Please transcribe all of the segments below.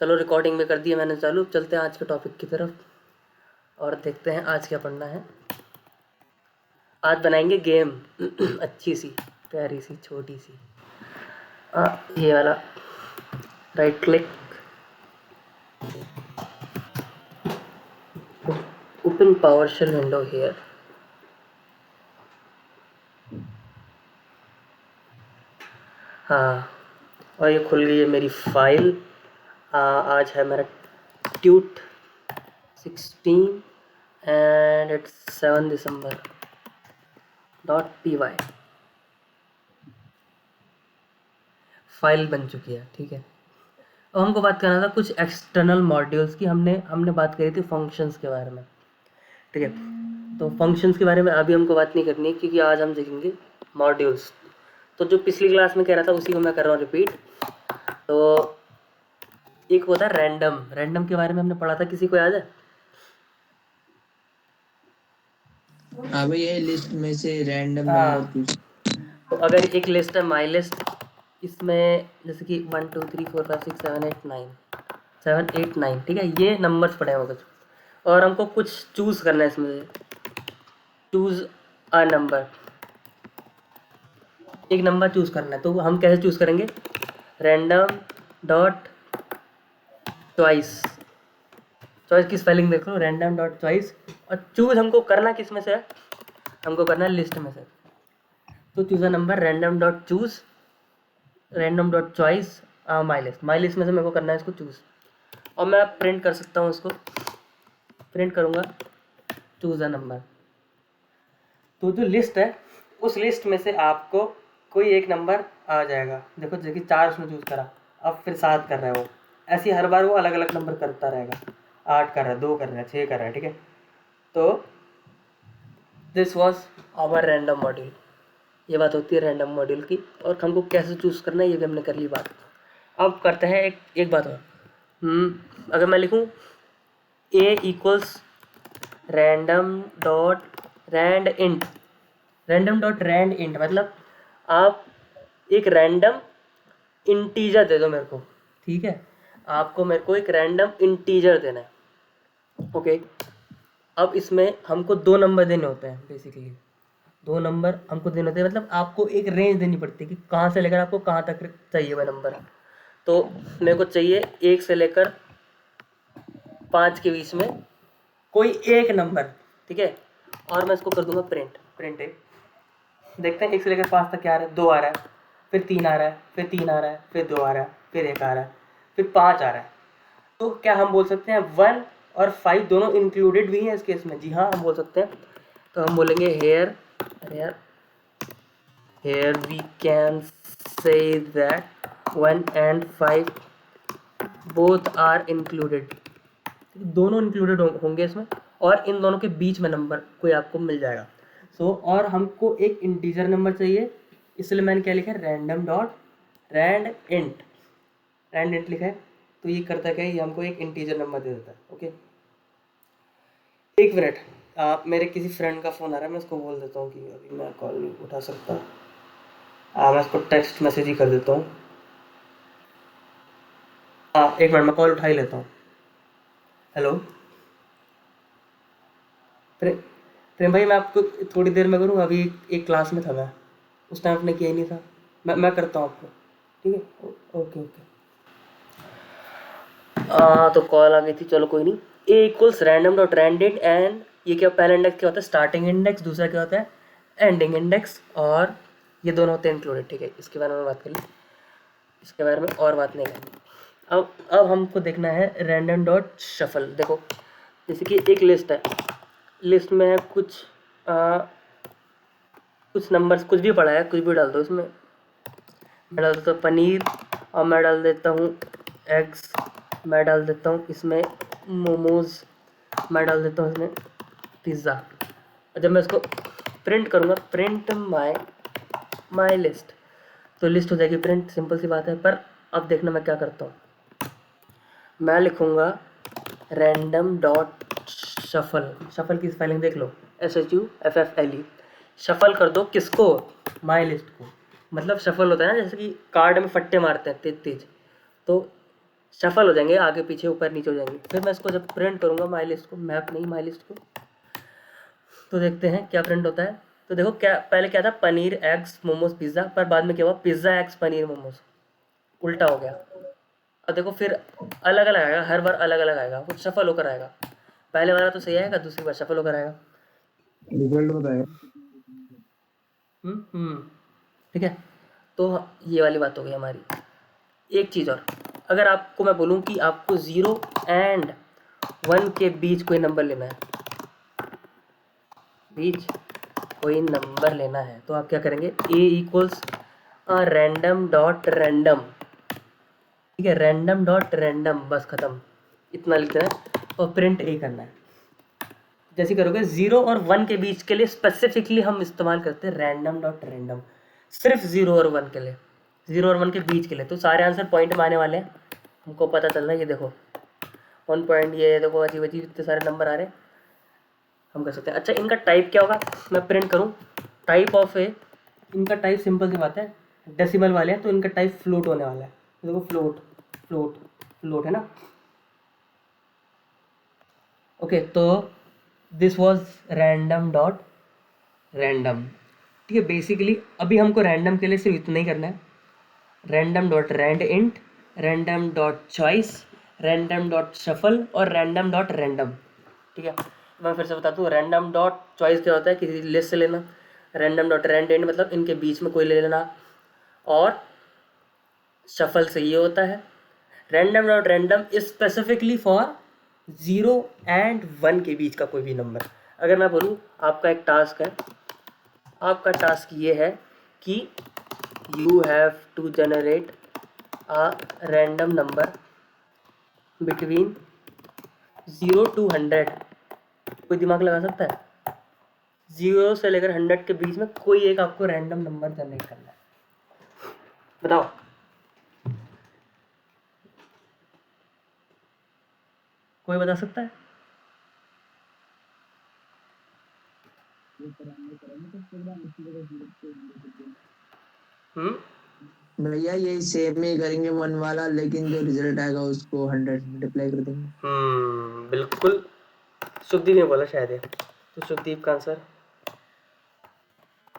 चलो रिकॉर्डिंग में कर दिया मैंने चालू। चलते हैं आज के टॉपिक की तरफ और देखते हैं आज क्या पढ़ना है। आज बनाएंगे गेम अच्छी सी प्यारी सी छोटी सी। ये वाला right click, open PowerShell window here. हाँ, और ये खुल गई है मेरी फाइल। आज है मेरा tweet 16 and it's 7 December .py file बन चुकी है। ठीक है, अब हमको बात करना था कुछ एक्सटर्नल मॉड्यूल्स की। हमने बात करी थी फंक्शंस के बारे में। ठीक है, तो फंक्शंस के बारे में अभी हमको बात नहीं करनी है क्योंकि आज हम देखेंगे मॉड्यूल्स। तो जो पिछली क्लास में कह रहा था उसी को मैं कर रहा हूँ रिपीट। तो एक होता है रैंडम। रैंडम के बारे में हमने पढ़ा था, किसी को याद है? हाँ भैया, लिस्ट में से रैंडम हाँ, नंबर चूज। तो अगर एक लिस्ट है माई लिस्ट, इसमें जैसे कि 1 2 3 4 5 6 7 8 9 7 8 9, ठीक है, ये नंबर्स पड़े हैं कुछ, और हमको कुछ चूज़ करना है इसमें से। चूज़ अ नंबर, एक नंबर चूज़ करना है। तो हम कैसे चूज़ करेंगे? Random dot choice. चॉइस की स्पेलिंग देख लो, रैंडम डॉट चॉइस। और चूज़ हमको करना किस में से है? हमको करना है लिस्ट में से। तो choose a number random dot choose random dot choice my list. My list में से मेरे को करना है इसको चूज़, और मैं प्रिंट कर सकता हूँ इसको। प्रिंट करूँगा चूज़ अ नंबर। तो जो लिस्ट है उस लिस्ट में से आपको कोई एक नंबर आ जाएगा। देखो, जैसे कि 4 उसने चूज़ करा, अब फिर 7 कर रहा है वो। ऐसे हर बार वो अलग अलग नंबर करता रहेगा। 8 कर रहा है, 2 कर रहा है, 6 कर रहा है। ठीक है, तो this was our random module. ये बात होती है रैंडम मॉड्यूल की, और हमको कैसे चूज़ करना है ये भी हमने कर ली बात। अब करते हैं एक बात और। अगर मैं लिखूँ a equals random dot rand int. Random dot rand int मतलब आप एक रैंडम इंटीजर दे दो मेरे को। ठीक है, आपको मेरे को एक रैंडम इंटीजर देना है। ओके, अब इसमें हमको 2 नंबर देने होते हैं बेसिकली। 2 नंबर हमको देने होते हैं, मतलब आपको एक रेंज देनी पड़ती है कि कहाँ से लेकर आपको कहाँ तक चाहिए वह नंबर। तो मेरे को चाहिए 1 से लेकर 5 के बीच में कोई एक नंबर। ठीक है, और मैं इसको कर दूंगा प्रिंट एक। देखते हैं 1 से लेकर 5 तक क्या आ रहा है। 2 आ रहा है, फिर 3 आ रहा है, फिर 3 आ रहा है, फिर 2 आ रहा है, फिर 1 आ रहा है, फिर 5 आ रहा है। तो क्या हम बोल सकते हैं 1 और 5 दोनों इंक्लूडेड भी हैं इस केस में? जी हाँ, हम बोल सकते हैं। तो हम बोलेंगे here we can say that 1 and 5 both are included. दोनों इंक्लूडेड होंगे इसमें, और इन दोनों के बीच में नंबर कोई आपको मिल जाएगा। और हमको एक इंटीजर नंबर चाहिए, इसलिए मैंने क्या लिखा है? रैंडम डॉट रैंड इंट लिखा है। तो ये करता क्या है? ये हमको एक इंटीजर नंबर दे देता है। ओके, एक मिनट, मेरे किसी फ्रेंड का फ़ोन आ रहा है, मैं उसको बोल देता हूँ कि अभी मैं कॉल नहीं उठा सकता। मैं उसको टेक्स्ट मैसेज ही कर देता हूँ। एक मिनट, मैं कॉल उठा ही लेता हूँ। हेलो प्रेम भाई, मैं आपको थोड़ी देर में करूँ? अभी एक क्लास में था मैं, उस टाइम आपने किया ही नहीं था। मैं करता हूँ आपको, ठीक है? Okay okay. तो कॉल आ गई थी, चलो कोई नहीं। ए इक्वल्स रैंडम डॉट रैंडेड एंड ये क्या, पहला इंडेक्स क्या होता है? Starting index. दूसरा क्या होता है? Ending index. और ये दोनों होते हैं इंक्लूडेड। ठीक है, इसके बारे में बात कर ली, इसके बारे में और बात नहीं करनी। अब हमको देखना है रैंडम डॉट शफल। देखो, जैसे कि एक लिस्ट है, लिस्ट में है कुछ नंबर्स, कुछ भी पड़ा है, कुछ भी डाल दो इसमें। मैं डाल देता हूँ पनीर, और मैं डाल देता हूँ एग्स, मैं डाल देता हूँ इसमें मोमोज, मैं डाल देता हूँ इसमें पिज़्ज़ा। जब मैं इसको प्रिंट करूँगा, प्रिंट माई लिस्ट, तो लिस्ट हो जाएगी प्रिंट। सिंपल सी बात है। पर अब देखना मैं क्या करता हूँ। मैं लिखूँगा रैंडम डॉट शफल। शफल की स्पेलिंग देख लो, SHUFFLE। शफल कर दो किसको? माई लिस्ट को। मतलब शफल होता है ना, जैसे कि कार्ड में फट्टे मारते हैं तेज तेज, तो शफल हो जाएंगे, आगे पीछे ऊपर नीचे हो जाएंगे। फिर मैं इसको जब प्रिंट करूँगा माई लिस्ट को, मैप नहीं माई लिस्ट को, तो देखते हैं क्या प्रिंट होता है। तो देखो क्या पहले क्या था, पनीर एग्स मोमोज पिज़्ज़ा, पर बाद में क्या हुआ, पिज़्ज़ा एग्स पनीर मोमोज, उल्टा हो गया। और देखो फिर अलग अलग आएगा, हर बार अलग अलग आएगा, कुछ सफल होकर आएगा। पहले वाला तो सही आएगा, दूसरी बार सफल होकर आएगा। रिजल्ट बताएगा। ठीक है, तो ये वाली बात हो गई हमारी। एक चीज़ और, अगर आपको मैं बोलूँ कि आपको 0 एंड 1 के बीच कोई नंबर लेना है, तो आप क्या करेंगे, a equals random dot random, ठीक है, रैंडम डॉट रैंडम, बस ख़त्म, इतना लिखना है और प्रिंट ए करना है। जैसे करोगे 0 और 1 के बीच के लिए स्पेसिफिकली हम इस्तेमाल करते हैं रैंडम डॉट रैंडम, सिर्फ 0 और 1 के लिए, 0 और 1 के बीच के लिए। तो सारे आंसर पॉइंट में आने वाले हैं, हमको पता चल रहा है। ये देखो 1 पॉइंट, ये देखो अजीब अजीब इतने सारे नंबर आ रहे हैं, हम कर सकते हैं। अच्छा इनका टाइप क्या होगा, मैं प्रिंट करूँ, टाइप ऑफ ए, इनका टाइप सिंपल सी बात है, डेसिमल वाले हैं तो इनका टाइप फ्लोट होने वाला है। देखो फ्लोट फ्लोट फ्लोट है ना। ओके, तो this was random dot random, ठीक है। बेसिकली अभी हमको रैंडम के लिए सिर्फ इतना ही करना है, random dot rand int, random dot choice, random dot shuffle और रैंडम डॉट रैंडम, ठीक है। मैं फिर से बता दूँ, रैंडम डॉट चॉइस क्या होता है, किसी लिस्ट से लेना, रैंडम डॉट रैंड इंट मतलब इनके बीच में कोई ले लेना, और शफल से ये होता है random dot random specifically for 0 and 1 के बीच का कोई भी नंबर। अगर मैं बोलूँ आपका एक टास्क है, आपका टास्क ये है कि you have to generate a random number between 0 to 100, कोई दिमाग लगा सकता है, 0 से लेकर 100 के बीच में कोई एक आपको रैंडम नंबर जनरेट करना है, बताओ। कोई बता सकता है? भैया यही सेम ही करेंगे 1 वाला, लेकिन जो रिजल्ट आएगा उसको 100 मल्टीप्लाई कर देंगे। बिल्कुल, शुभदीप ने बोला शायद है, तो शुभदीप का आंसर,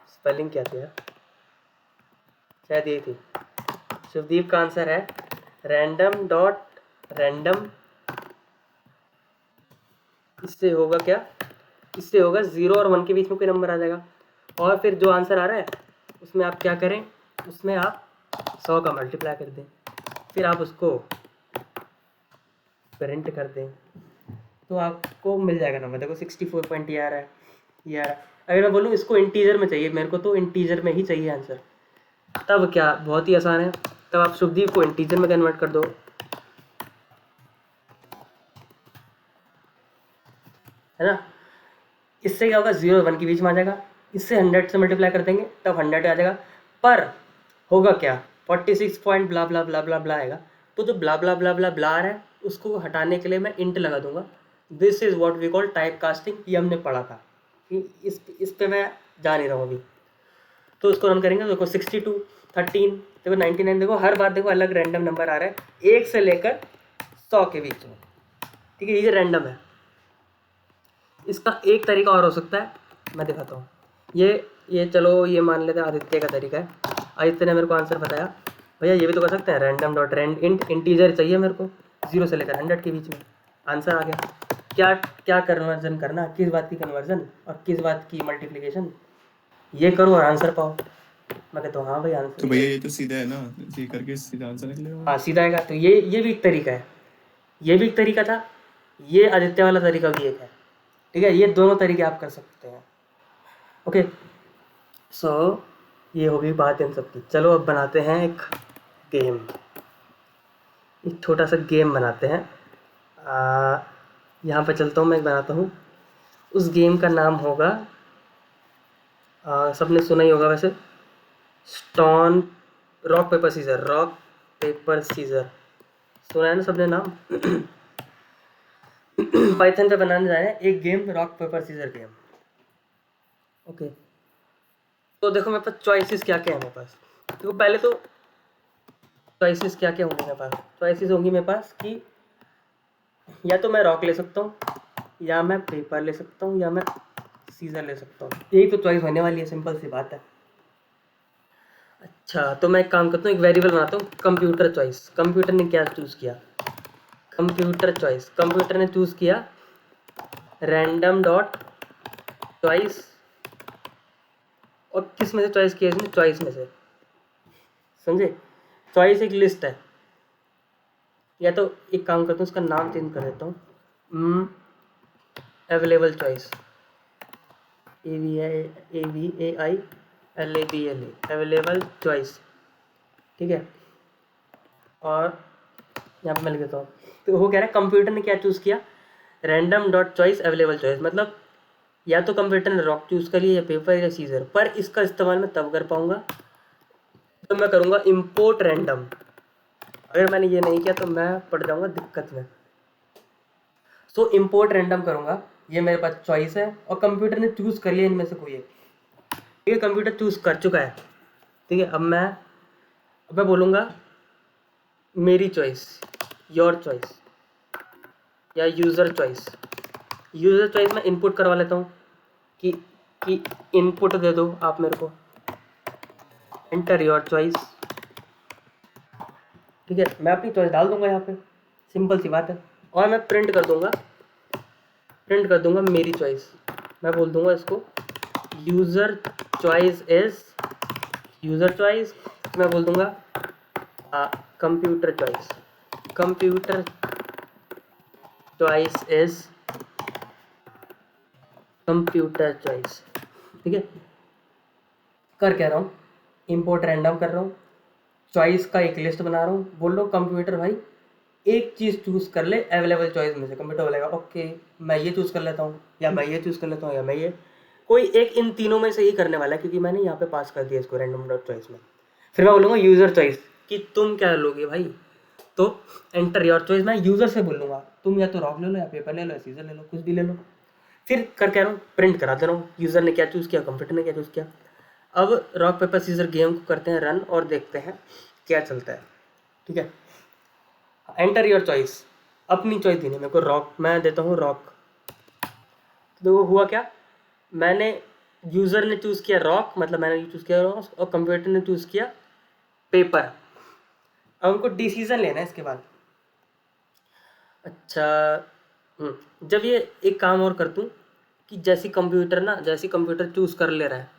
स्पेलिंग क्या थी यार, शायद ये थी। शुभदीप का आंसर है रैंडम डॉट रैंडम, इससे होगा क्या, इससे होगा 0 और 1 के बीच में कोई नंबर आ जाएगा, और फिर जो आंसर आ रहा है उसमें आप क्या करें, उसमें आप 100 का मल्टीप्लाई कर दें, फिर आप उसको प्रिंट कर दें, तो आपको मिल जाएगा नंबर। देखो 64 पॉइंट ये आ रहा है, ये आ रहा है। अगर मैं बोलूँ इसको इंटीजर में चाहिए मेरे को, तो इंटीजर में ही चाहिए आंसर, तब क्या, बहुत ही आसान है, तब आप शुभदीप को इंटीजर में कन्वर्ट कर दो, है ना। इससे क्या होगा, 0 और 1 के बीच में आ जाएगा, इससे 100 से मल्टीप्लाई कर देंगे तब 100 आ जाएगा, पर होगा क्या, 46 पॉइंट ब्ला ब्ला ब्ला ब्ला ब्ला आएगा। तो जो ब्ला ब्ला ब्ला ब्ला ब्ला आ रहा है उसको हटाने के लिए मैं इंट लगा दूंगा, this is what we call type casting, ये हमने पढ़ा था, इस पे मैं जा नहीं रहा हूँ अभी। तो उसको रन करेंगे, देखो 62, 13, देखो 99, देखो हर बार देखो अलग रैंडम नंबर आ रहा है 1 से लेकर 100 के बीच में, ठीक है, ये रैंडम है। इसका एक तरीका और हो सकता है, मैं दिखाता हूँ। ये चलो ये मान लेते हैं आदित्य का तरीका है, आदित्य ने मेरे को आंसर बताया, भैया ये भी तो कर सकते हैं, random dot rand int, integer चाहिए मेरे को 0 से लेकर 100 के बीच में, आंसर आ गया। क्या क्या कन्वर्जन करना, किस बात की कन्वर्जन और किस बात की मल्टीप्लिकेशन, ये करो और आंसर पाओ। मैं कहता हूँ हाँ भाई आंसर, तो भैया ये तो सीधा है ना, ये करके सीधा आंसर निकलेगा। हाँ सीधा आएगा। तो ये भी एक तरीका है, ये भी एक तरीका था, ये आदित्य वाला तरीका भी एक है, ठीक है, ये दोनों तरीके आप कर सकते हैं। ओके, सो ये हो गई बात इन सब की। चलो अब बनाते हैं एक गेम, एक छोटा सा गेम बनाते हैं। यहाँ पे चलता हूँ, मैं बनाता हूँ, उस गेम का नाम होगा, सबने सुना ही होगा वैसे, stone rock paper scissor, rock paper scissor, सुना है ना सबने नाम। पाइथन पे बनाने जा रहे हैं एक game, rock paper scissor game. Okay, तो देखो मेरे पास चॉइसेस क्या क्या है मेरे पास। देखो पहले तो चॉइसेस क्या क्या होंगे मेरे पास? चॉइसेस होंगी मेरे पास कि या तो मैं रॉक ले सकता हूँ, या मैं पेपर ले सकता हूँ, या मैं सीजर ले सकता हूँ। यही तो चॉइस होने वाली है, सिंपल सी बात है। अच्छा, तो मैं एक काम करता हूँ, एक वेरिएबल बनाता हूँ, कंप्यूटर चॉइस। कंप्यूटर ने क्या चूज़ किया? कंप्यूटर चॉइस, कंप्यूटर ने चूज़ किया रैंडम डॉट चॉइस। और किस में से चॉइस किया इसने? चॉइस में से, समझे? चॉइस एक लिस्ट है। या तो एक काम करता हूँ, उसका नाम चेंज कर देता हूँ, available choice, AVAILABLE, available choice, ठीक है। और यहाँ पे मैं लिख देता हूँ। तो वो कह रहा है कंप्यूटर ने क्या चूज़ किया? Random dot choice available choice. मतलब या तो कंप्यूटर ने रॉक चूज़ कर लिया, या पेपर, या सीजर। पर इसका इस्तेमाल मैं तब कर पाऊँगा तो मैं करूँगा इम्पोर्ट रैंडम। अगर मैंने ये नहीं किया तो मैं पड़ जाऊँगा दिक्कत में। सो इम्पोर्ट रैंडम करूँगा, ये मेरे पास चॉइस है और कंप्यूटर ने चूज़ कर लिया इनमें से कोई एक, ठीक है। कंप्यूटर चूज़ कर चुका है, ठीक है। अब मैं बोलूँगा मेरी चॉइस, योर चॉइस, या यूज़र चॉइस। यूज़र चॉइस मैं इनपुट करवा लेता हूँ कि इनपुट दे दो आप मेरे को, एंटर योर चॉइस, ठीक है। मैं अपनी चॉइस डाल दूंगा यहाँ पे, सिंपल सी बात है। और मैं प्रिंट कर दूंगा मेरी चॉइस। मैं बोल दूंगा इसको user choice is, user choice मैं बोल दूंगा computer choice, computer choice is computer choice, ठीक है। कर क्या रहा हूँ? इम्पोर्ट रैंडम कर रहा हूँ, चॉइस का एक लिस्ट बना रहा हूँ। बोल रहा हूँ कंप्यूटर भाई एक चीज़ चूज़ कर ले अवेलेबल चॉइस में से। कंप्यूटर बोलेगा ओके मैं ये चूज़ कर लेता हूँ, या मैं ये चूज़ कर लेता हूँ, या मैं ये, कोई एक इन तीनों में से ही करने वाला है, क्योंकि मैंने यहाँ पे पास कर दिया इसको रैंडम डॉट चॉइस में। फिर मैं बोलूँगा यूज़र चॉइस कि तुम क्या लोगे भाई, तो एंटर योर चॉइस। मैं यूज़र से बोलूँगा तुम या तो रॉक ले लो, या पेपर ले लो, या सीजर ले लो, कुछ भी ले लो। फिर कर कह रहा हूँ प्रिंट करा दे रहा हूँ यूज़र ने क्या चूज़ किया, कंप्यूटर ने क्या चूज़ किया। अब रॉक पेपर सीजर गेम को करते हैं रन और देखते हैं क्या चलता है, ठीक है। एंटर योर चॉइस, अपनी चॉइस देनी मेरे को, रॉक, मैं देता हूँ रॉक। तो हुआ क्या? मैंने, यूज़र ने चूज़ किया रॉक, मतलब मैंने चूज़ किया रॉक, और कंप्यूटर ने चूज़ किया पेपर। अब उनको डिसीजन लेना है इसके बाद। अच्छा, जब ये एक काम और कर दूँ कि जैसी कंप्यूटर चूज़ कर ले रहा है,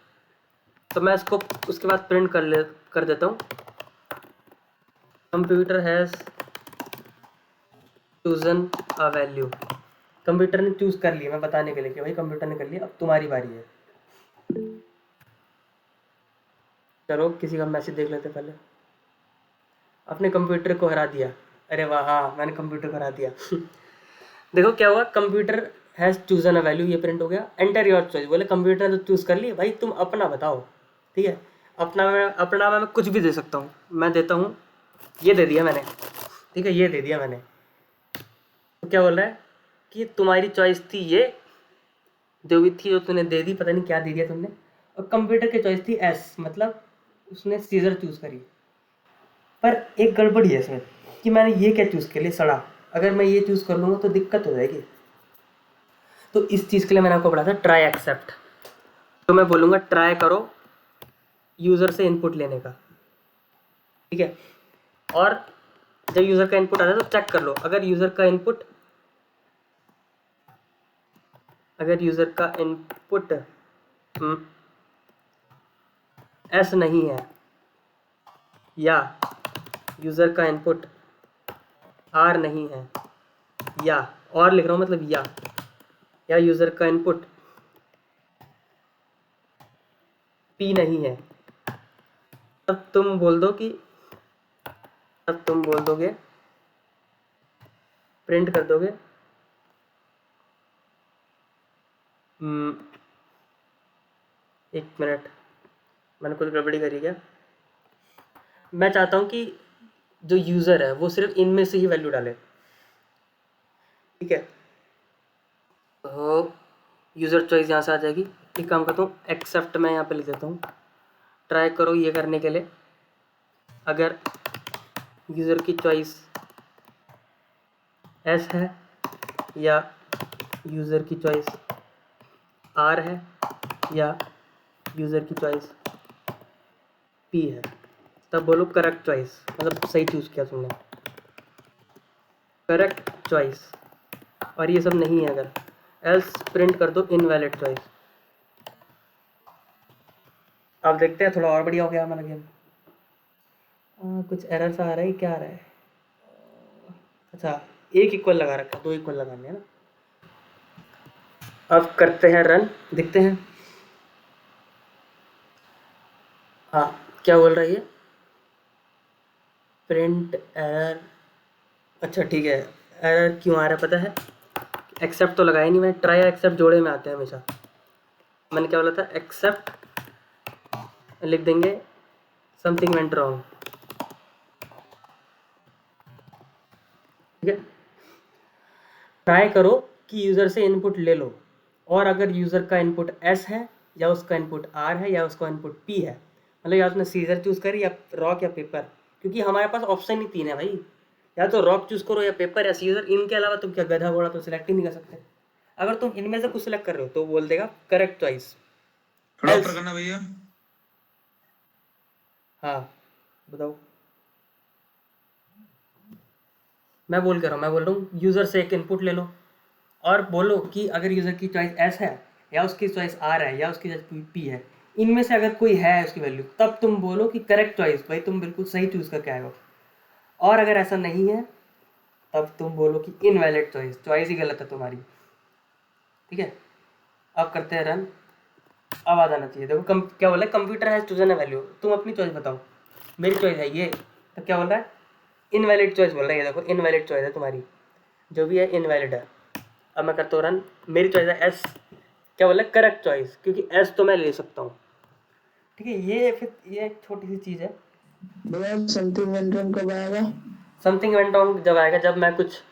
तो मैं इसको उसके बाद प्रिंट कर देता हूँ computer has chosen a value. Computer ने चूज़ कर लिया, मैं बताने के लिए कि भाई कंप्यूटर ने कर लिया, अब तुम्हारी बारी है। चलो किसी का मैसेज देख लेते पहले। अपने कंप्यूटर को हरा दिया, अरे वाह, हाँ मैंने कंप्यूटर को हरा दिया। देखो क्या हुआ, computer has chosen a value, ये प्रिंट हो गया। एंटर योर चॉइस, बोले कंप्यूटर ने तो चूज़ कर लिया, भाई तुम अपना बताओ, ठीक है। अपना मैं कुछ भी दे सकता हूँ। मैं देता हूँ, ये दे दिया मैंने, ठीक है, ये दे दिया मैंने। तो क्या बोल रहा है कि तुम्हारी चॉइस थी ये, जो भी थी जो तूने दे दी, पता नहीं क्या दे दिया तुमने। और कंप्यूटर की चॉइस थी एस, मतलब उसने सीजर चूज़ करी। पर एक गड़बड़ी है इसमें कि मैंने ये क्या चूज़ कर लिया सड़ा, अगर मैं ये चूज़ कर लूँगा तो दिक्कत हो जाएगी। तो इस चीज़ के लिए मैंने आपको पढ़ा था ट्राई एक्सेप्ट। तो मैं बोलूँगा ट्राई करो यूज़र से इनपुट लेने का, ठीक है। और जब यूज़र का इनपुट आता है तो चेक कर लो, अगर यूज़र का इनपुट एस नहीं है, या यूज़र का इनपुट आर नहीं है, या और लिख रहा हूँ मतलब या यूज़र का इनपुट पी नहीं है, तब तुम बोल दोगे, प्रिंट कर दोगे एक मिनट, मैंने कुछ गड़बड़ी करी क्या? मैं चाहता हूँ कि जो यूज़र है वो सिर्फ इनमें से ही वैल्यू डाले, ठीक है। तो यूज़र चॉइस यहाँ से आ जाएगी। एक काम करता हूँ, एक्सेप्ट मैं यहाँ पे लिख देता हूँ, ट्राई करो ये करने के लिए, अगर यूज़र की चॉइस एस है या यूज़र की चॉइस आर है या यूज़र की चॉइस पी है, तब बोलो करेक्ट चॉइस, मतलब सही चूज़ किया तुमने, करेक्ट चॉइस। और ये सब नहीं है अगर, एल्स प्रिंट कर दो इनवैलिड चॉइस। अब देखते हैं थोड़ा और बढ़िया हो गया हमारा गेम। कुछ एरर सा आ रहा है, क्या आ रहा है? अच्छा, एक इक्वल लगा रखा, 2 इक्वल लगाने हैं ना। अब करते हैं रन, देखते हैं। हाँ, क्या बोल रहा है ये? प्रिंट एरर, अच्छा ठीक है। एरर क्यों आ रहा है पता है? एक्सेप्ट तो लगाया नहीं मैंने, ट्राई एक्सेप्ट जोड़े में आते हैं हमेशा। मैंने क्या बोला था? एक्सेप्ट लिख देंगे समथिंग वेंट रॉन्ग, ठीक है। ट्राई करो कि यूज़र से इनपुट ले लो, और अगर यूज़र का इनपुट एस है या उसका इनपुट आर है या उसका इनपुट पी है, मतलब या उसने सीजर चूज़ करी या रॉक या पेपर, क्योंकि हमारे पास ऑप्शन ही 3 है भाई, या तो रॉक चूज़ करो या पेपर या सीजर, इनके अलावा तुम क्या गधा घोड़ा तो सिलेक्ट ही नहीं कर सकते। अगर तुम इनमें से कुछ सिलेक्ट कर रहे हो तो बोल देगा करेक्ट चॉइस। थोड़ा ऊपर करना भैया। हाँ बताओ, मैं बोल रहा हूँ यूज़र से एक इनपुट ले लो और बोलो कि अगर यूज़र की चॉइस एस है या उसकी चॉइस आर है या उसकी चॉइस पी है, इनमें से अगर कोई है उसकी वैल्यू, तब तुम बोलो कि करेक्ट चॉइस, भाई तुम बिल्कुल सही चूज़ करके आए हो। और अगर ऐसा नहीं है तब तुम बोलो कि इनवैलिड चॉइस, चॉइस ही गलत है तुम्हारी, ठीक है। अब करते हैं रन, अब आ जाना चाहिए। देखो क्या बोला है, computer has chosen a value, तुम अपनी चॉइस बताओ। मेरी चॉइस है ये, तो क्या बोल रहा है? इनवैलिड चॉइस बोल रहा है, ये देखो इनवैलिड चॉइस है तुम्हारी, जो भी है इनवैलिड है। अब मैं करता हूँ रन, मेरी चॉइस है एस, क्या बोला है? करेक्ट चॉइस, क्योंकि एस तो मैं ले सकता हूँ, ठीक है। ये एक छोटी सी चीज़ है। समथिंग वेंट रॉन्ग कब आएगा? समथिंग वेंट रॉन्ग जब आएगा, जब मैं कुछ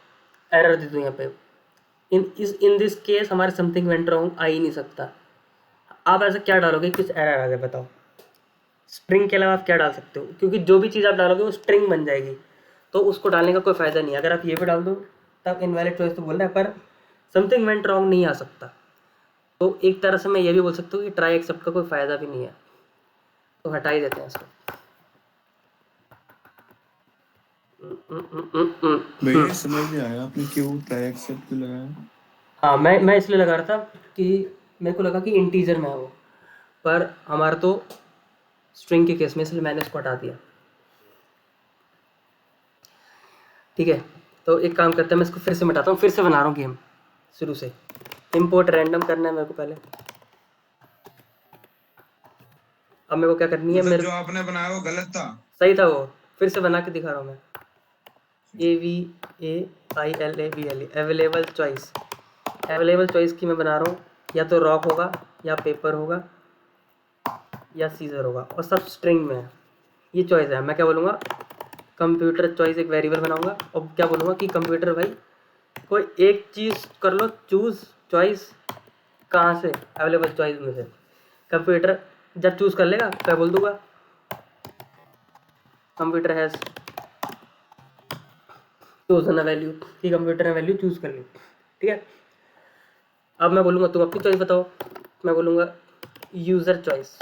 एरर दे दूँ यहाँ पे। इन दिस केस हमारे समथिंग वेंट रॉन्ग आ ही नहीं सकता। आप ऐसा क्या डालोगे कुछ एरर आ गया, बताओ। स्ट्रिंग के अलावा आप क्या डाल सकते हो? क्योंकि जो भी चीज़ आप डालोगे वो स्ट्रिंग बन जाएगी, तो उसको डालने का कोई फ़ायदा नहीं है। अगर आप ये भी डाल दो तब इनवैलिड चॉइस तो बोल रहा है, पर समथिंग वेंट रॉन्ग नहीं आ सकता। तो एक तरह से मैं ये भी बोल सकता हूँ कि ट्राई एक्सेप्ट का कोई फ़ायदा भी नहीं है, तो हटा ही देते हैं इसको। भैया समझ नहीं आया आपने क्यों ट्राई एक्सेप्ट क्यों लगाया? हाँ, मैं इसलिए लगा रहा था कि मेरे को लगा कि इंटीजर में है वो, पर हमारा तो स्ट्रिंग के केस में, इसलिए मैंने इसको हटा दिया, ठीक है। तो एक काम करते हैं, मैं इसको फिर से मिटाता हूँ, फिर से बना रहा हूँ गेम शुरू से। इंपोर्ट रैंडम करना है मेरे को पहले। अब मेरे को क्या करनी है, मतलब मेरे जो आपने बनाया वो गलत था। सही था वो, फिर से बना के दिखा रहा हूँ मैं। AVAILABLE available choice, available choice की मैं बना रहा हूँ, या तो रॉक होगा या पेपर होगा या सीजर होगा, और सब स्ट्रिंग में है। ये चॉइस है। मैं क्या बोलूँगा, कंप्यूटर चॉइस एक वेरिएबल बनाऊँगा, और क्या बोलूँगा कि कंप्यूटर भाई कोई एक चीज़ कर लो चूज़ चॉइस, कहाँ से? अवेलेबल चॉइस में से। कंप्यूटर जब चूज़ कर लेगा तो मैं बोल दूँगा computer has chosen a value, कि कंप्यूटर ने वैल्यू चूज़ कर ली, ठीक है। अब मैं बोलूँगा तुम अपनी चॉइस बताओ। मैं बोलूँगा यूज़र चॉइस,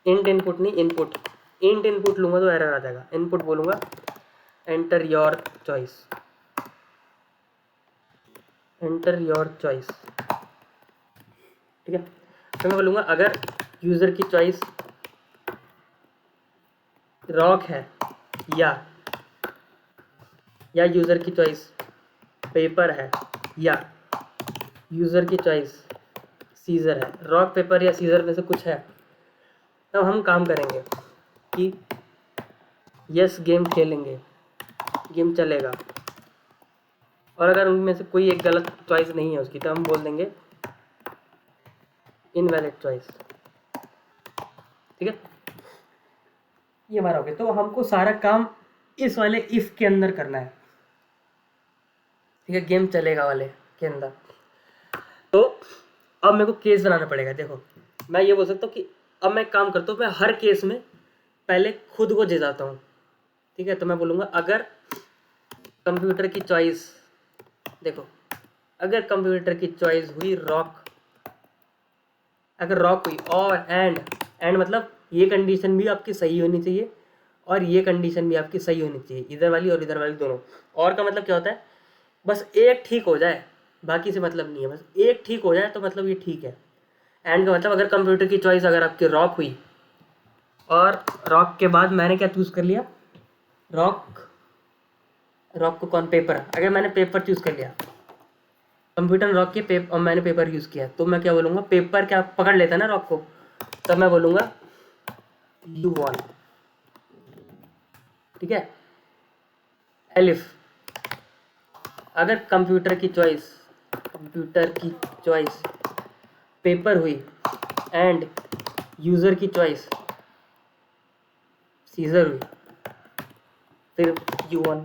इंट इनपुट नहीं इनपुट, इंट इनपुट लूँगा तो एरर आ जाएगा। इनपुट बोलूँगा enter your choice, enter your choice, ठीक है। फिर मैं बोलूँगा अगर यूज़र की चॉइस रॉक है या यूज़र की चॉइस पेपर है या यूज़र की चॉइस सीजर है, रॉक पेपर या सीजर में से कुछ है, तब हम काम करेंगे कि यस गेम खेलेंगे, गेम चलेगा। और अगर उनमें से कोई एक गलत चॉइस नहीं है उसकी, तो हम बोल देंगे इनवैलिड चॉइस, ठीक है। ये हमारा हो गया। तो हमको सारा काम इस वाले इफ के अंदर करना है, ठीक है, गेम चलेगा वाले के अंदर। तो अब मेरे को केस बनाना पड़ेगा। देखो मैं ये बोल सकता हूँ कि अब मैं काम करता हूँ, मैं हर केस में पहले खुद को जिताता हूँ, ठीक है, तो मैं बोलूँगा अगर कंप्यूटर की चॉइस, देखो अगर कंप्यूटर की चॉइस हुई रॉक, अगर रॉक हुई और एंड मतलब ये कंडीशन भी आपकी सही होनी चाहिए और ये कंडीशन भी आपकी सही होनी चाहिए, इधर वाली और इधर वाली दोनों। और का मतलब क्या होता है, बस एक ठीक हो जाए, बाकी से मतलब नहीं है, बस एक ठीक हो जाए तो मतलब ये ठीक है। एंड का मतलब अगर कंप्यूटर की चॉइस अगर आपकी रॉक हुई और रॉक के बाद मैंने क्या चूज़ कर लिया, रॉक को कौन, पेपर, अगर मैंने पेपर चूज़ कर लिया, कंप्यूटर रॉक के पेपर और मैंने पेपर यूज़ किया, तो मैं क्या बोलूँगा, पेपर क्या पकड़ लेता है ना रॉक को, तब मैं बोलूँगा U1, ठीक है। एलिफ, अगर कंप्यूटर की चॉइस पेपर हुई एंड यूज़र की चॉइस सीजर हुई, फिर U1।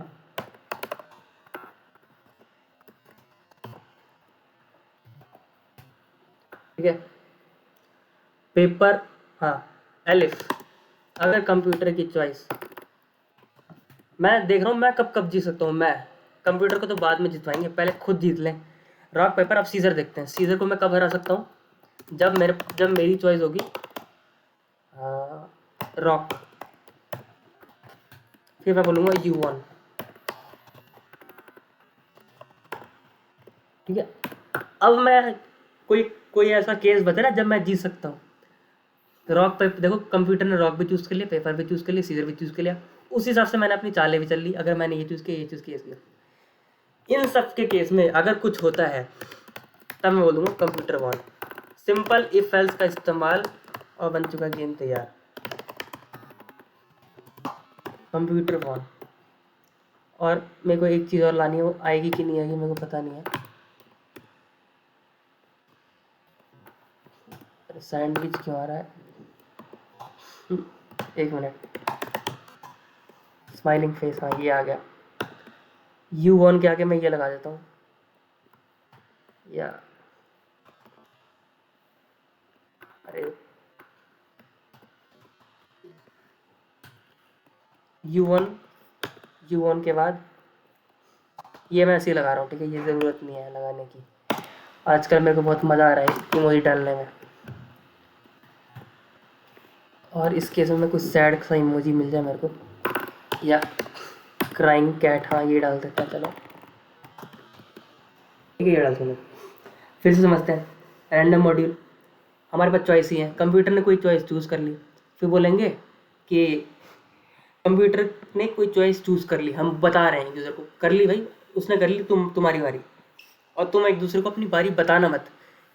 ठीक है, पेपर, हाँ एलिफ, अगर कंप्यूटर की चॉइस, मैं देख रहा हूँ मैं कब जीत सकता हूँ, मैं कंप्यूटर को तो बाद में जितवाएंगे, पहले खुद जीत लें। रॉक पेपर, अब सीजर देखते हैं, सीजर को मैं कब हरा सकता हूँ, जब मेरी चॉइस होगी रॉक, फिर मैं बोलूँगा U1, ठीक है। अब मैं कोई ऐसा केस बता ना जब मैं जीत सकता हूँ, रॉक पेपर, देखो कंप्यूटर ने रॉक भी चूज़ कर लिया, पेपर भी चूज़ कर लिया, सीजर भी चूज़ कर लिया, उस हिसाब से मैंने अपनी चालें भी चल ली, अगर मैंने ये चूज़ किया, ये चूज़ किया, इन सब के केस में अगर कुछ होता है तब मैं बोलूँगा computer one. Simple if else का इस्तेमाल और बन चुका गेम तैयार, कंप्यूटर वन। और मेरे को एक चीज़ और लानी है, वो आएगी कि नहीं आएगी मेरे को पता नहीं है। सैंडविच क्यों आ रहा है, एक मिनट, स्माइलिंग फेस, हाँ ये आ गया। U1 के आगे मैं ये लगा देता हूँ, या अरे U1 के बाद ये मैं ऐसे ही लगा रहा हूँ, ठीक है, ये ज़रूरत नहीं है लगाने की, आजकल मेरे को बहुत मज़ा आ रहा है इमोजी डालने में। और इस केस में कुछ सैड सा इमोजी मिल जाए मेरे को, या क्राइंग कैट, हाँ ये डाल देता है, चलो ठीक है, ये डाल दूँगा। फिर से समझते हैं, रैंडम मॉड्यूल, हमारे पास चॉइस ही है, कंप्यूटर ने कोई चॉइस चूज़ कर ली, फिर बोलेंगे कि कंप्यूटर ने कोई चॉइस चूज़ कर ली, हम बता रहे हैं यूज़र को, कर ली भाई उसने कर ली, तुम्हारी बारी, और तुम एक दूसरे को अपनी बारी बताना मत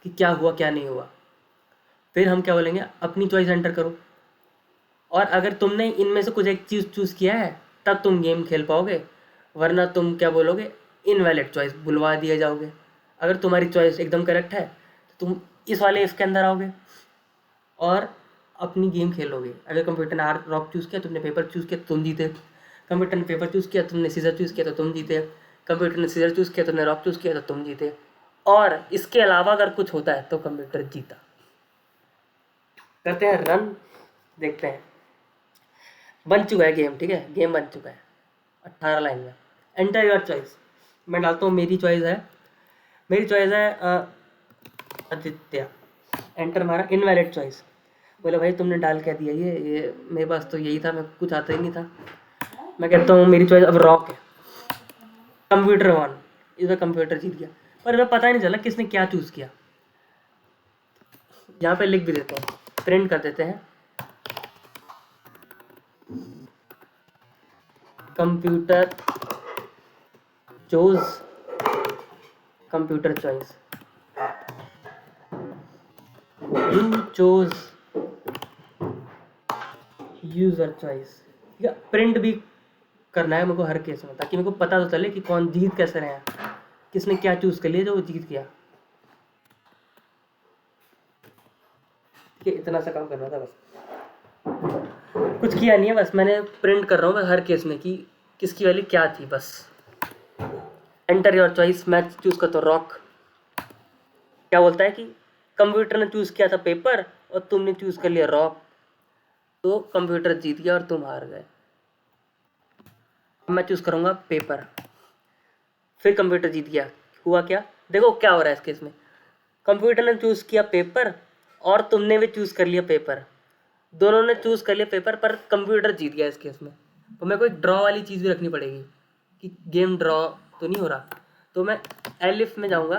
कि क्या हुआ क्या नहीं हुआ। फिर हम क्या बोलेंगे, अपनी चॉइस एंटर करो, और अगर तुमने इनमें से कुछ एक चीज़ चूज़ किया है तब तुम गेम खेल पाओगे, वरना तुम क्या बोलोगे, इनवैलिड चॉइस, बुलवा दिए जाओगे। अगर तुम्हारी चॉइस एकदम करेक्ट है तो तुम इस वाले इफ के अंदर आओगे और अपनी गेम खेलोगे। अगर कंप्यूटर ने रॉक चूज़ किया, तुमने पेपर चूज़ किया, तुम जीते। कंप्यूटर ने पेपर चूज़ किया, तुमने सीजर चूज़ किया तो तुम जीते। कंप्यूटर ने सीजर चूज़ किया, तुमने रॉक चूज़ किया तो तुम जीते। और इसके अलावा अगर कुछ होता है तो कंप्यूटर जीता। करते हैं रन, देखते हैं। बन चुका है गेम, ठीक है, गेम बन चुका है 18 लाइन में। एंटर योर चॉइस, मैं डालता हूँ मेरी चॉइस है आदित्य। एंटर मारा, इनवैलिड चॉइस, बोले भाई तुमने डाल क्या दिया, ये मेरे पास तो यही था, मैं कुछ आता ही नहीं था। मैं कहता हूँ मेरी चॉइस अब रॉक है, कंप्यूटर वन, इधर कंप्यूटर जीत गया, पर हमें पता ही नहीं चला किसने क्या चूज़ किया। यहाँ पे लिख भी देते हैं, प्रिंट कर देते हैं, computer choose, computer choice, you choose user choice. ठीक है, प्रिंट भी करना है मेरे को हर केस में, ताकि मेरे को पता तो चले कि कौन जीत कैसे रहे हैं, किसने क्या चूज कर लिया जो वो जीत गया। ठीक है, इतना सा काम करना था बस, कुछ किया नहीं है, बस मैंने प्रिंट कर रहा हूँ मैं हर केस में कि किसकी वैल्यू क्या थी बस। एंटर योर चॉइस, मैं चूज़ करता हूँ रॉक। क्या बोलता है कि कंप्यूटर ने चूज़ किया था पेपर और तुमने चूज़ कर लिया रॉक, तो कंप्यूटर जीत गया और तुम हार गए। मैं चूज़ करूँगा पेपर, फिर कंप्यूटर जीत गया। हुआ क्या, देखो क्या हो रहा है इस केस में, कंप्यूटर ने चूज़ किया पेपर और तुमने भी चूज़ कर लिया पेपर, दोनों ने चूज़ कर लिया पेपर, पर कंप्यूटर जीत गया इस केस में। तो मेरे को एक ड्रॉ वाली चीज़ भी रखनी पड़ेगी कि गेम ड्रॉ तो नहीं हो रहा। तो मैं एलिफ में जाऊँगा,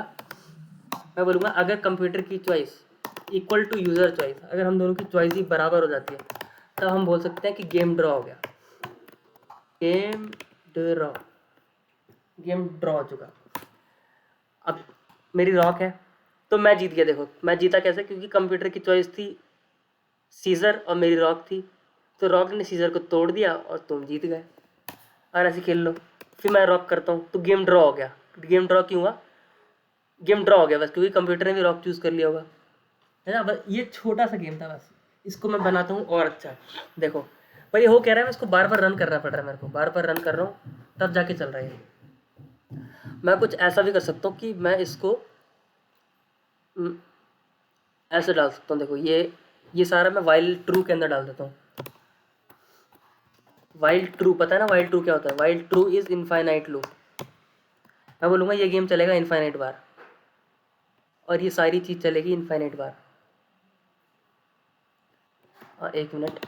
मैं बोलूँगा अगर कंप्यूटर की choice equal to user choice, अगर हम दोनों की चॉइस ही बराबर हो जाती है तब हम बोल सकते हैं कि गेम ड्रॉ हो गया। गेम ड्रॉ, गेम ड्रॉ हो चुका। अब मेरी रॉक है तो मैं जीत गया। देखो मैं जीता कैसे, क्योंकि कंप्यूटर की चॉइस थी सीज़र और मेरी रॉक थी, तो रॉक ने सीज़र को तोड़ दिया और तुम जीत गए। और ऐसे खेल लो। फिर मैं रॉक करता हूँ तो गेम ड्रॉ हो गया। गेम ड्रॉ क्यों हुआ, गेम ड्रॉ हो गया बस क्योंकि कंप्यूटर ने भी रॉक चूज़ कर लिया होगा, है ना। बस ये छोटा सा गेम था, बस इसको मैं बनाता हूँ और अच्छा। देखो पर ये हो कह रहा है, मैं इसको बार बार रन करना पड़ रहा है, मेरे को बार बार रन कर रहा हूँ तब जाके चल रहा है। मैं कुछ ऐसा भी कर सकता हूँ कि मैं इसको ऐसे डाल सकता हूँ। देखो ये सारा मैं वाइल ट्रू के अंदर डाल देता हूँ। वाइल ट्रू पता है ना, वाइल ट्रू क्या होता है, while true is infinite loop. मैं बोलूँगा ये गेम चलेगा इनफाइनाइट बार और ये सारी चीज़ चलेगी इनफाइनाइट बार। एक मिनट,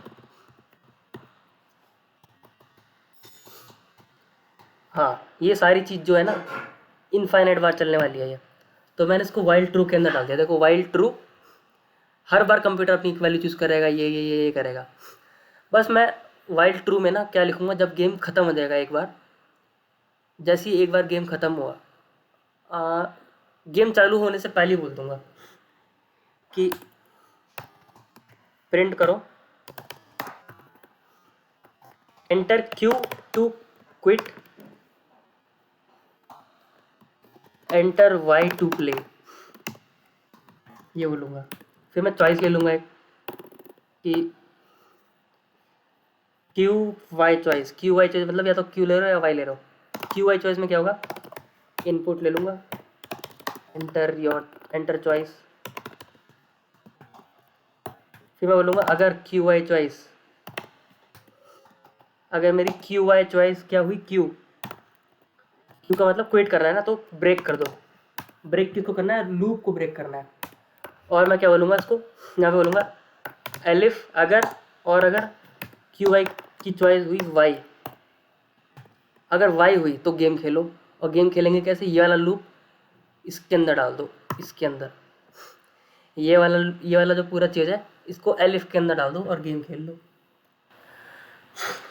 हाँ ये सारी चीज़ जो है ना इनफाइनाइट बार चलने वाली है ये। तो मैंने इसको वाइल ट्रू के अंदर डाल दिया। देखो वाइल ट्रू, हर बार कंप्यूटर अपनी एक वैल्यू चूज़ करेगा, ये करेगा। बस मैं वाइल ट्रू में ना क्या लिखूँगा, जब गेम ख़त्म हो जाएगा एक बार, जैसे ही एक बार गेम ख़त्म हुआ, गेम चालू होने से पहले ही बोल दूँगा कि प्रिंट करो enter Q to quit, enter Y to play, ये बोलूँगा। फिर मैं चॉइस ले लूँगा एक कि Q Y choice, Q Y choice मतलब या तो क्यू ले रहे हो या वाई ले रहे हो। क्यू वाई चॉइस में क्या होगा, इनपुट ले लूँगा, एंटर चॉइस। फिर मैं बोलूँगा अगर क्यू वाई चॉइस, अगर मेरी क्यू वाई चॉइस क्या हुई, क्यू का मतलब क्विट करना है ना, तो ब्रेक कर दो। ब्रेक किसको करना है, लूप को ब्रेक करना है। और मैं क्या बोलूँगा इसको, यहाँ पे बोलूँगा एलिफ अगर, और अगर क्यू वाई की चॉइस हुई वाई, अगर वाई हुई तो गेम खेलो। और गेम खेलेंगे कैसे, ये वाला लूप इसके अंदर डाल दो, इसके अंदर ये वाला जो पूरा चीज़ है इसको एलिफ के अंदर डाल दो और गेम खेल लो।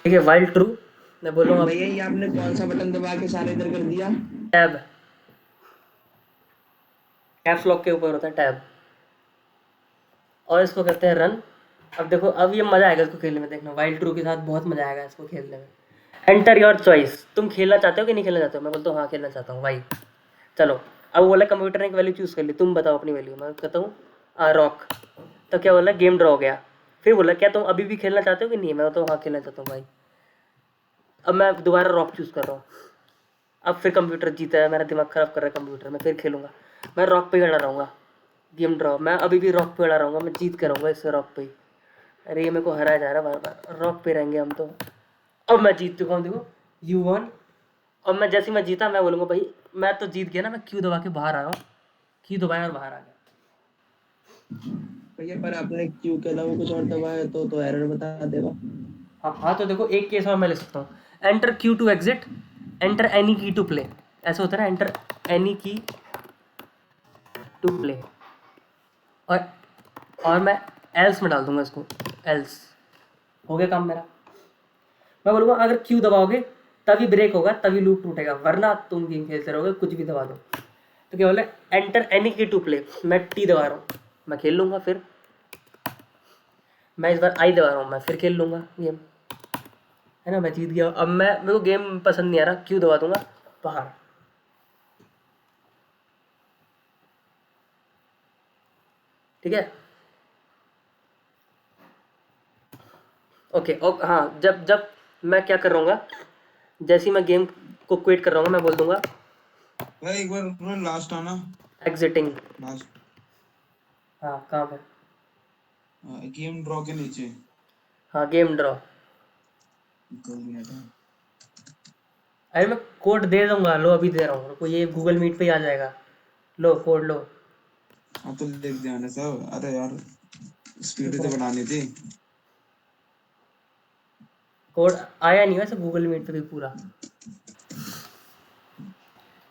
ठीक है, वाइल ट्रू मैं बोल रहा हूँ। भैया ये आपने कौन सा बटन दबा के सारे इधर कर दिया? टैब, कैप्स लॉक के ऊपर होता है टैब, और इसको करते हैं रन। अब देखो अब ये मज़ा आएगा इसको खेलने में, देखना वाइल ट्रू के साथ बहुत मज़ा आएगा इसको खेलने में। एंटर योर चॉइस, तुम खेलना चाहते हो कि नहीं खेलना चाहते हो। मैं बोलता हूँ हाँ खेलना चाहता हूँ भाई। चलो अब बोला कंप्यूटर ने एक वैल्यू चूज़ कर ली, तुम बताओ अपनी वैल्यू। मैं कहता हूँ रॉक, तो क्या बोला, गेम ड्रॉ हो गया। फिर बोला क्या तुम अभी भी खेलना चाहते हो कि नहीं। मैं तो हाँ खेलना चाहता हूँ भाई। अब मैं दोबारा रॉक चूज़ कर रहा हूँ। अब फिर कंप्यूटर जीता है, मेरा दिमाग ख़राब कर रहा है कंप्यूटर, मैं फिर खेलूँगा। मैं रॉक पे ही अड़ा रहूँगा, गेम ड्रॉ। मैं अभी भी रॉक पे अड़ा रहूँगा, मैं जीत के रहूँगा इससे रॉक पे ही। अरे ये मेरे को हराया जा रहा है बार बार, रॉक पे रहेंगे हम तो। अब मैं जीत चुका हूँ, देखो यू वन। और मैं जैसे मैं जीता मैं बोलूँगा भाई मैं तो जीत गया ना, मैं क्यू दबा के बाहर आ रहा हूँ। क्यू दबाया और बाहर आ गया। भैया पर आपने क्यू के अलावा कुछ और दबाया तो एरर बता देगा। हाँ तो देखो एक केस और मैं ले सकता हूँ, enter Q to exit, enter any key to play. ऐसा होता है ना, enter any key to play. और मैं एल्स में डाल दूंगा इसको, एल्स। हो गया काम मेरा। मैं बोलूँगा अगर क्यू दबाओगे तभी ब्रेक होगा, तभी लूप टूटेगा, वरना तुम गेम खेलते रहोगे कुछ भी दबा दो। तो क्या बोले, enter any key to play. मैं टी दबा रहा हूँ, मैं खेल लूँगा। फिर मैं इस बार आई दबा रहा हूँ, मैं फिर खेल लूँगा गेम, है ना। मैं जीत गया। अब मेरे को गेम पसंद नहीं आ रहा, क्यू दबा दूंगा बाहर। ठीक है, ओके हाँ। जब मैं क्या कर रहा हूँ, जैसे ही मैं गेम को क्विट कर रहा हूँ मैं बोल दूंगा भाई एक बार लास्ट आना, एग्जिटिंग। लास्ट हाँ काम है, गेम ड्रॉ के नीचे हाँ गेम ड्रॉ। 2 मिनट है। अरे मैं कोड दे दूंगा, लो अभी दे रहा हूँ, रुको ये गूगल मीट पे ही आ जाएगा। लो कोड लो। अब तो लिख दिया ना सब। अरे यार स्पीड तो बढ़ानी थी। कोड आया नहीं वैसे गूगल मीट पे भी पूरा।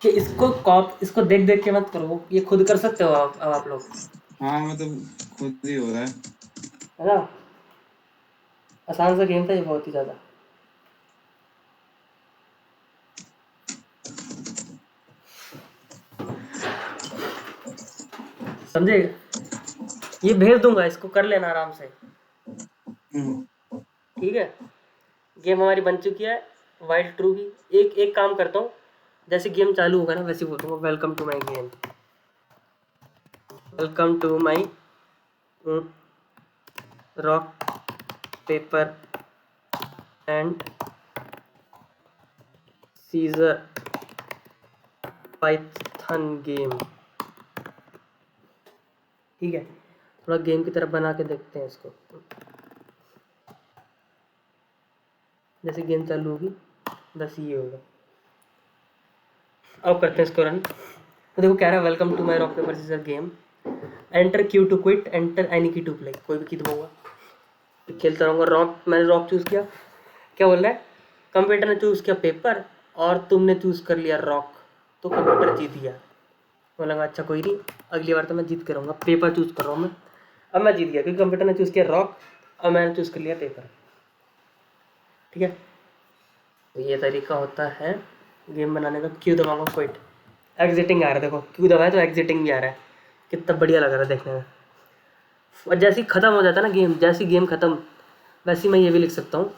कि इसको देख देख के मत करो, ये खुद कर सकते हो अब आप लोग, हाँ मतलब खुद ही हो रहा है। है ना। आसान सा गेम था ये, बहुत ही ज़्यादा। समझे, ये भेज दूंगा, इसको कर लेना आराम से। ठीक है, गेम हमारी बन चुकी है वाइल्ड ट्रू की। एक एक काम करता हूँ, जैसे गेम चालू होगा ना वैसे बोल दूंगा welcome to my game, welcome to my rock paper and scissor Python game. ठीक है, थोड़ा गेम की तरफ बना के देखते हैं इसको। जैसे गेम चालू होगी बस ये होगा। अब करते हैं इसको रन। तो देखो कह रहा है welcome to my rock paper scissor game, enter Q to quit, enter any key to play. कोई भी की दबाऊंगा तो खेलता रहूँगा। रॉक, मैंने रॉक चूज़ किया। क्या बोल रहा है, कंप्यूटर ने चूज़ किया पेपर और तुमने चूज़ कर लिया रॉक, तो कंप्यूटर जीत गया। बोला अच्छा कोई नहीं, अगली बार तो मैं जीत कर रहूँगा, पेपर चूज़ कर रहा हूँ मैं। अब मैं जीत गया क्योंकि कंप्यूटर ने चूज़ किया रॉक और मैंने चूज़ कर लिया पेपर। ठीक है, तो ये तरीका होता है गेम बनाने का। क्यों दबाऊंगा क्विट, एग्जिटिंग आ रहा है, देखो क्यों दबाया तो एग्जिटिंग भी आ रहा है। कितना बढ़िया लग रहा है देखने में। और जैसे ही ख़त्म हो जाता है ना गेम, जैसी गेम ख़त्म वैसे मैं ये भी लिख सकता हूँ।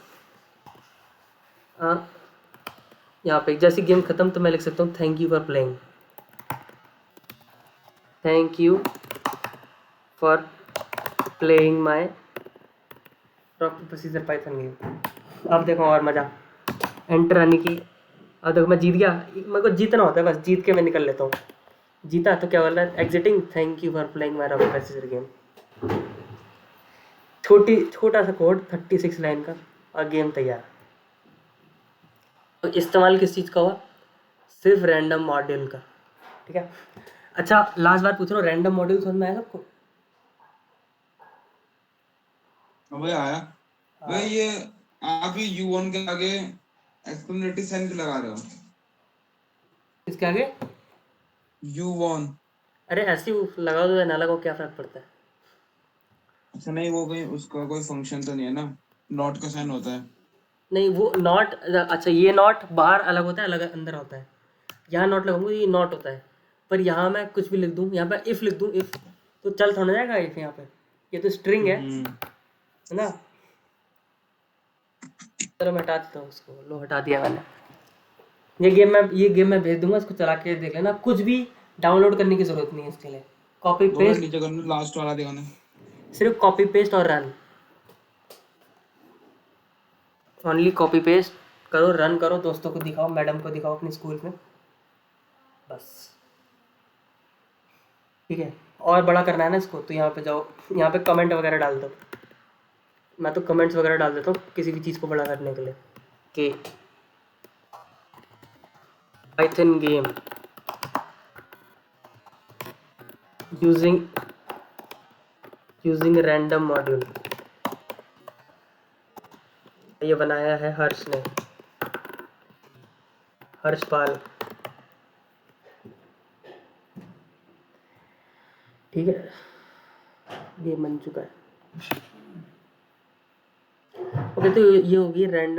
यहाँ पे जैसी गेम ख़त्म तो मैं लिख सकता हूँ thank you for playing, thank you for playing my rock paper scissor Python game. अब देखो और मज़ा, एंटर आने की। अब देखो मैं जीत गया, मेरे को जीतना होता है बस, जीत के मैं निकल लेता हूँ। जीता तो क्या बोल रहा है, exiting thank you for playing my rock paper scissor game. छोटा सा कोड 36 लाइन का और गेम तैयार। तो इस्तेमाल किस चीज़ का हुआ, सिर्फ रैंडम मॉड्यूल का। ठीक है, अच्छा लास्ट बार पूछ रहा हूँ, रैंडम मॉड्यूल समझ में आया सबको? भाई आया भाई। ये आप ही U1 के आगे एक्सक्लेमेटरी साइन क्यों लगा रहे हो? इसके आगे U1। अरे ऐसे ही लगा दो या ना लगाओ, क्या फ़र्क पड़ता है। अच्छा नहीं, वो कहीं उसका कोई फंक्शन तो नहीं है ना, नॉट का साइन होता है। नहीं वो नॉट, अच्छा ये नॉट बाहर अलग होता है, अलग अंदर होता है। यहाँ नॉट लगाऊंगा ये नॉट होता है, पर यहाँ मैं कुछ भी लिख दूँ, यहाँ पे इफ़ लिख दूँ, इफ़ तो चल थोड़ा जाएगा इफ़। यहाँ पे ये तो स्ट्रिंग है ना। चलो मैं हटा देता हूँ उसको, लो हटा दिया मैंने। ये गेम मैं भेज दूंगा, इसको चला के देख लेना। कुछ भी डाउनलोड करने की ज़रूरत नहीं है इसके लिए, कॉपी वो वाला पेस्ट, नीचे करना, लास्ट वाला दिखाना। सिर्फ कॉपी पेस्ट और रन, ओनली कॉपी पेस्ट करो, रन करो, दोस्तों को दिखाओ, मैडम को दिखाओ अपने स्कूल में, बस। ठीक है, और बड़ा करना है ना इसको तो यहाँ पे जाओ, यहाँ पे कमेंट वगैरह डाल दो। मैं तो कमेंट्स वगैरह डाल देता हूँ किसी भी चीज़ को बड़ा करने के लिए, कि Python game using random module, ये बनाया है हर्ष ने, हर्षपाल। ठीक है, ये बन चुका है। ओके, तो ये होगी रैंडम